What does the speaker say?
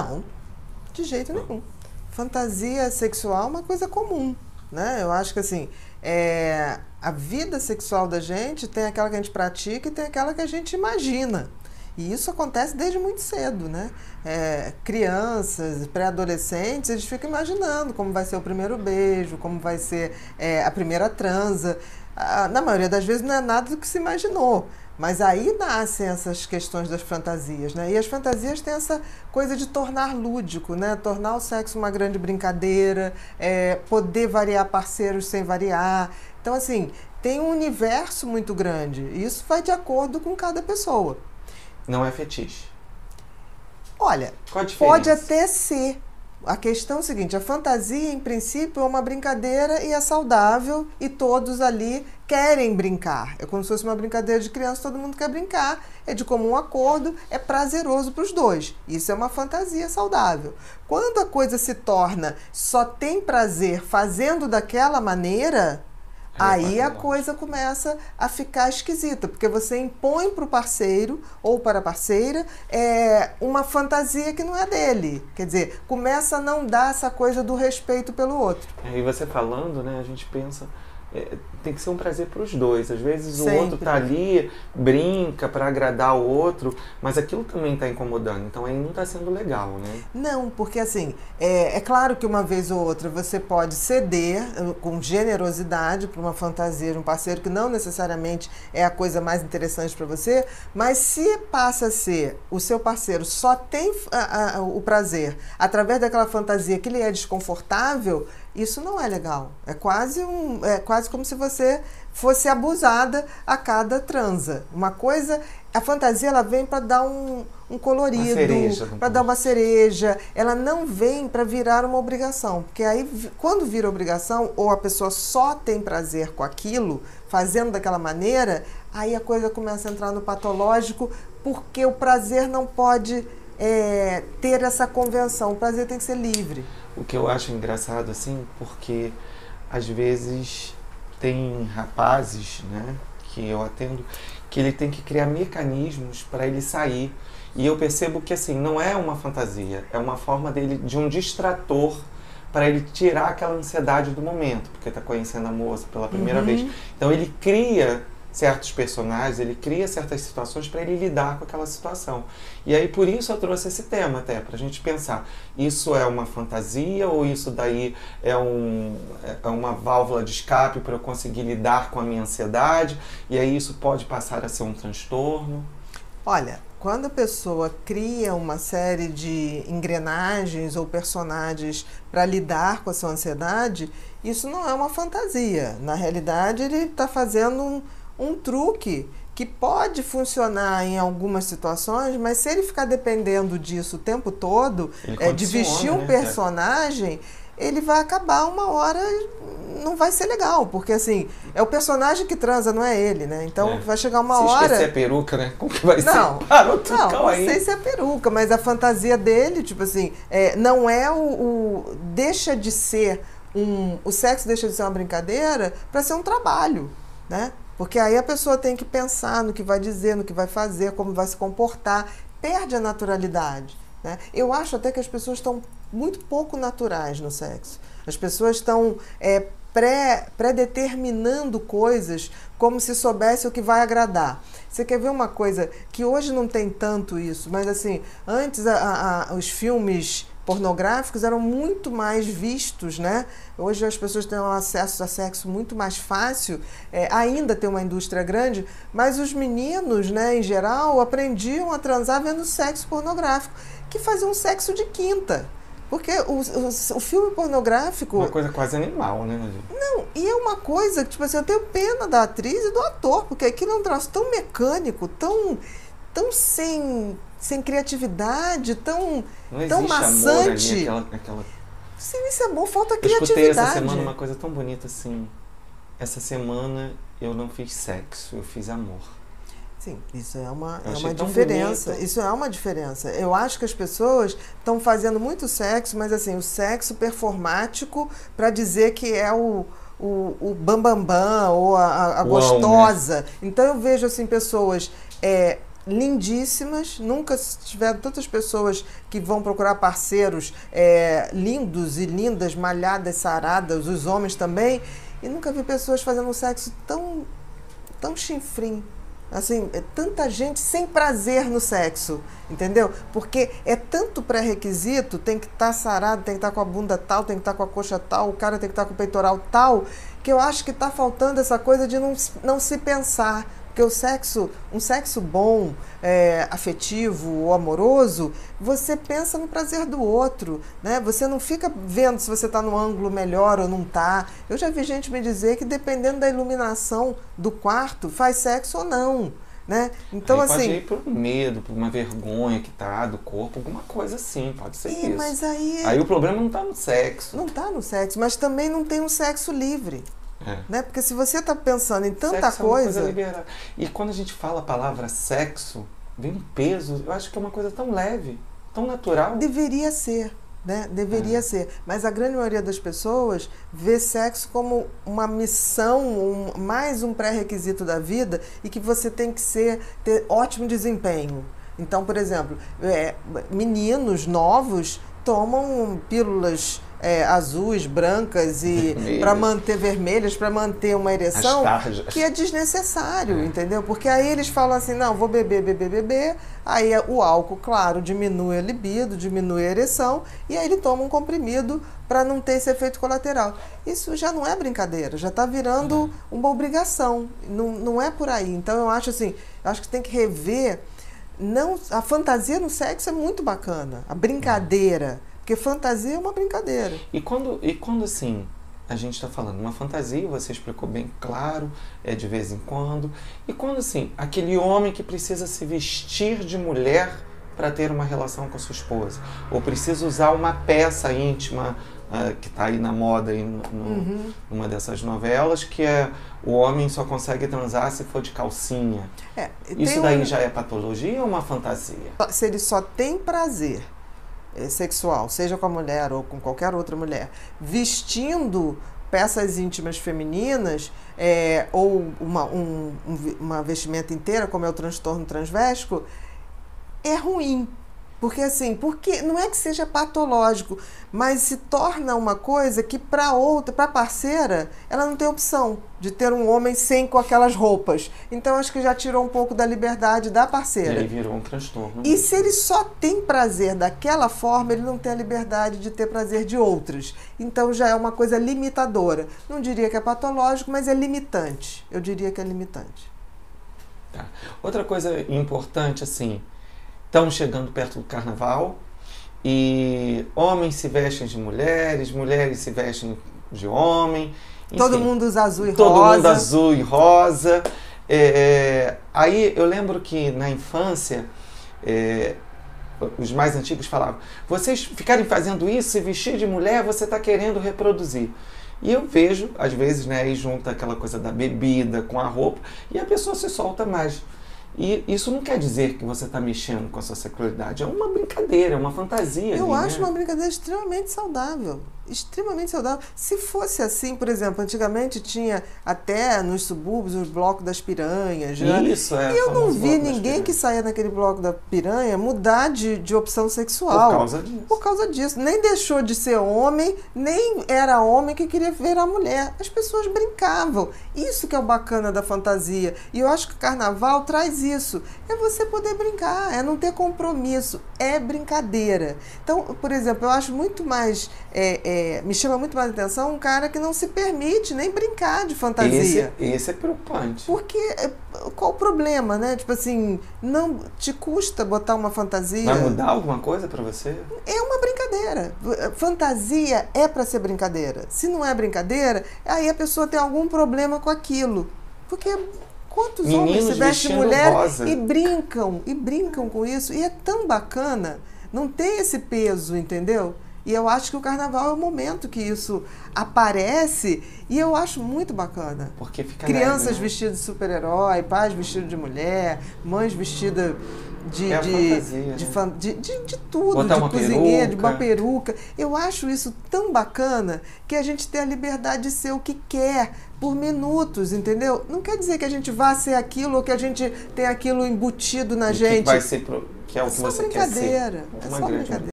Não, de jeito nenhum. Fantasia sexual é uma coisa comum, né? Eu acho que assim, a vida sexual da gente tem aquela que a gente pratica e tem aquela que a gente imagina. E isso acontece desde muito cedo, né? Crianças, pré-adolescentes, eles ficam imaginando como vai ser o primeiro beijo, como vai ser a primeira transa. Na maioria das vezes não é nada do que se imaginou. Mas aí nascem essas questões das fantasias, né? E as fantasias têm essa coisa de tornar lúdico, né? Tornar o sexo uma grande brincadeira, poder variar parceiros sem variar. Então, assim, tem um universo muito grande. E isso vai de acordo com cada pessoa. Não é fetiche. Olha, qual a diferença? Pode até ser. A questão é o seguinte, a fantasia, em princípio, é uma brincadeira e é saudável e todos ali querem brincar. É como se fosse uma brincadeira de criança, todo mundo quer brincar, é de comum acordo, é prazeroso para os dois. Isso é uma fantasia saudável. Quando a coisa se torna só tem prazer fazendo daquela maneira, aí a coisa começa a ficar esquisita, porque você impõe para o parceiro ou para a parceira uma fantasia que não é dele. Quer dizer, começa a não dar essa coisa do respeito pelo outro. E você falando, né, a gente pensa... tem que ser um prazer para os dois. Às vezes Sempre. O outro tá ali, brinca para agradar o outro, mas aquilo também está incomodando. Então aí não está sendo legal, né? Não, porque assim, é claro que uma vez ou outra você pode ceder com generosidade para uma fantasia de um parceiro que não necessariamente é a coisa mais interessante para você, mas se passa a ser o seu parceiro só tem o prazer através daquela fantasia que lhe é desconfortável, isso não é legal. É quase como se você fosse abusada a cada transa. Uma coisa, a fantasia ela vem para dar um colorido, para dar uma cereja. Ela não vem para virar uma obrigação, porque aí quando vira obrigação ou a pessoa só tem prazer com aquilo, fazendo daquela maneira, aí a coisa começa a entrar no patológico, porque o prazer não pode ter essa convenção. O prazer tem que ser livre. O que eu acho engraçado, assim, porque às vezes tem rapazes, né, que eu atendo, que ele tem que criar mecanismos para ele sair. E eu percebo que, assim, não é uma fantasia, é uma forma de um distrator para ele tirar aquela ansiedade do momento, porque está conhecendo a moça pela primeira vez. Então ele cria certos personagens, ele cria certas situações para ele lidar com aquela situação. E aí por isso eu trouxe esse tema até, para a gente pensar, isso é uma fantasia ou isso daí é uma válvula de escape para eu conseguir lidar com a minha ansiedade, e aí isso pode passar a ser um transtorno? Olha, quando a pessoa cria uma série de engrenagens ou personagens para lidar com a sua ansiedade, isso não é uma fantasia. Na realidade, ele está fazendo um truque que pode funcionar em algumas situações, mas se ele ficar dependendo disso o tempo todo, de vestir um personagem, ele vai acabar uma hora, não vai ser legal, porque assim, é o personagem que transa, não é ele, né? Então vai chegar uma hora... Se esquecer a peruca, né? Como que vai ser? Não sei se é a peruca, mas a fantasia dele, tipo assim, não é deixa de ser o sexo deixa de ser uma brincadeira para ser um trabalho, né? Porque aí a pessoa tem que pensar no que vai dizer, no que vai fazer, como vai se comportar, perde a naturalidade, né? Eu acho até que as pessoas estão muito pouco naturais no sexo. As pessoas estão pré-determinando coisas como se soubesse o que vai agradar. Você quer ver uma coisa que hoje não tem tanto isso, mas assim, antes os filmes pornográficos eram muito mais vistos, né? Hoje as pessoas têm um acesso a sexo muito mais fácil, ainda tem uma indústria grande, mas os meninos, né, em geral, aprendiam a transar vendo sexo pornográfico, que fazia um sexo de quinta. Porque o filme pornográfico... Uma coisa quase animal, né? Não, e é uma coisa que, tipo assim, eu tenho pena da atriz e do ator, porque aquilo é um troço tão mecânico, tão sem criatividade, tão maçante. Amor ali, aquela... Sim, isso é bom, falta eu criatividade. escutei essa semana uma coisa tão bonita assim. Essa semana eu não fiz sexo, eu fiz amor. Sim, isso é uma diferença. Isso é uma diferença. Eu acho que as pessoas estão fazendo muito sexo, mas assim, o sexo performático para dizer que é o bambambam ou a gostosa. Né? Então eu vejo assim pessoas lindíssimas, nunca tiveram tantas pessoas que vão procurar parceiros lindos e lindas, malhadas, saradas, os homens também, e nunca vi pessoas fazendo um sexo tão chinfrim. Assim, tanta gente sem prazer no sexo, entendeu? Porque é tanto pré-requisito, tem que estar sarado, tem que estar com a bunda tal, tem que estar com a coxa tal, o cara tem que estar com o peitoral tal, que eu acho que está faltando essa coisa de não se pensar. Porque um sexo bom, afetivo ou amoroso, você pensa no prazer do outro, né? Você não fica vendo se você está no ângulo melhor ou não está. Eu já vi gente me dizer que dependendo da iluminação do quarto, faz sexo ou não, né? Então, aí assim... pode ir por medo, por uma vergonha que tá do corpo, alguma coisa assim, pode ser isso. Mas aí... Aí o problema não está no sexo. Não está no sexo, mas também não tem um sexo livre. Né? Porque se você está pensando em tanta sexo coisa... É uma coisa liberada. E quando a gente fala a palavra sexo, vem um peso, eu acho que é uma coisa tão leve, tão natural. Deveria ser, né? Deveria ser. Mas a grande maioria das pessoas vê sexo como uma missão, mais um pré-requisito da vida e que você tem que ter ótimo desempenho. Então, por exemplo, meninos novos tomam pílulas azuis, brancas e para manter vermelhas, para manter uma ereção, que é desnecessário, entendeu? Porque aí eles falam assim, não, vou beber, aí o álcool, claro, diminui a libido, diminui a ereção, e aí ele toma um comprimido para não ter esse efeito colateral. Isso já não é brincadeira, já está virando uma obrigação, não é por aí. Então eu acho assim, que tem que rever, a fantasia no sexo é muito bacana, a brincadeira, porque fantasia é uma brincadeira. E quando assim, a gente está falando uma fantasia, você explicou bem claro, de vez em quando. E quando assim, aquele homem que precisa se vestir de mulher para ter uma relação com a sua esposa, ou precisa usar uma peça íntima, que está aí na moda, aí numa dessas novelas, que o homem só consegue transar se for de calcinha. Isso daí já é patologia ou uma fantasia? Se ele só tem prazer sexual, seja com a mulher ou com qualquer outra mulher, vestindo peças íntimas femininas ou uma vestimenta inteira, como é o transtorno transvéstico, é ruim. Porque assim, não é que seja patológico, mas se torna uma coisa que para a parceira, ela não tem opção de ter um homem com aquelas roupas. Então acho que já tirou um pouco da liberdade da parceira. E aí virou um transtorno. E se ele só tem prazer daquela forma, ele não tem a liberdade de ter prazer de outras. Então já é uma coisa limitadora. Não diria que é patológico, mas é limitante. Eu diria que é limitante. Tá. Outra coisa importante, assim, estamos chegando perto do carnaval e homens se vestem de mulheres, mulheres se vestem de homem. Enfim, todo mundo usa azul e rosa. Todo mundo azul e rosa. Aí eu lembro que na infância, os mais antigos falavam, vocês ficarem fazendo isso, se vestir de mulher, você está querendo reproduzir. E eu vejo, às vezes, né, aí junta aquela coisa da bebida com a roupa e a pessoa se solta mais. E isso não quer dizer que você está mexendo com a sua sexualidade. É uma brincadeira, é uma fantasia. Eu ali, acho uma brincadeira extremamente saudável. Extremamente saudável. Se fosse assim, por exemplo, antigamente tinha até nos subúrbios os blocos das piranhas. Né? Isso, e eu não vi ninguém que saía naquele bloco da piranha mudar de opção sexual. Por causa disso. Por causa disso. Nem deixou de ser homem, nem era homem que queria ver a mulher. As pessoas brincavam. Isso que é o bacana da fantasia. E eu acho que o carnaval traz isso. É você poder brincar, é não ter compromisso. É brincadeira. Então, por exemplo, eu acho muito mais... me chama muito mais atenção um cara que não se permite nem brincar de fantasia. Esse é preocupante. Porque qual o problema, né? Tipo assim, não te custa botar uma fantasia. Vai mudar alguma coisa pra você? É uma brincadeira. Fantasia é pra ser brincadeira. Se não é brincadeira, aí a pessoa tem algum problema com aquilo. Porque quantos homens se vestem de mulher rosa. e brincam com isso. E é tão bacana. Não tem esse peso, entendeu? E eu acho que o carnaval é o momento que isso aparece e eu acho muito bacana. Porque fica crianças leve, né? vestidas de super-herói, pais vestidos de mulher, mães vestidas de tudo, botar de uma cozinheira, peruca. de uma peruca. Eu acho isso tão bacana que a gente tem a liberdade de ser o que quer por minutos, entendeu? Não quer dizer que a gente vá ser aquilo ou que a gente tem aquilo embutido na gente. Que vai ser que é o que É só você quer ser. brincadeira. É Uma só grande brincadeira.